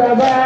Baba